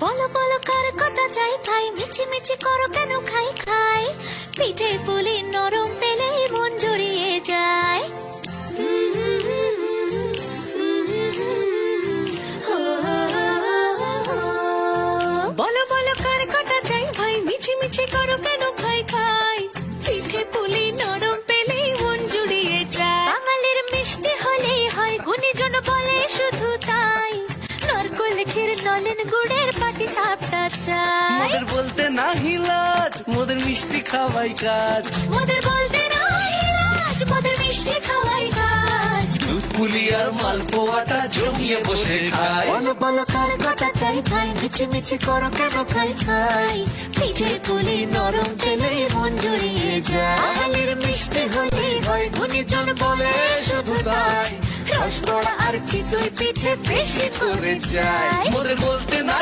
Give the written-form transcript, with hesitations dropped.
বলো বলো কার কটা চাই খাই, মিছি মিছি করো কেন খাই খাই, পিঠে পুলি নরম পেলে মন জড়িয়ে যায়। বলো বলো কার কটা চাই ভাই, মিছি মিছি করো কেন খাই খাই, পিঠে পুলি নরম পেলে মন জুড়িয়ে যায়। বাঙালির মিষ্টি হলেই হয়, গুণীজন বলে শুধু তাই, নারকোল ক্ষীর নলেন গুড়ের পাটি সাপটা চাই। মোদের বলতে না হিলাজ, মোদের মিষ্টি খাওয়াই কাজ। মোদের বলতে না ইলাজ, মোদের মিষ্টি খাওয়াই কাজ। দুধ পুলি আর মালপোয়াটা জমিয়ে বসে খায়। বলো বলো কার কটা চাই খাই, মিছি মিছি করো কেন খাই খাই, পিঠে পুলি নরম পেলে মন জুড়িয়ে যায়। বাঙালির মিষ্টি হলেই হয়, গুণীজন বলে শুধু তাই, রসগোড়া আর চিতই পিঠে বেশি করে যায়। মোদের বলতে না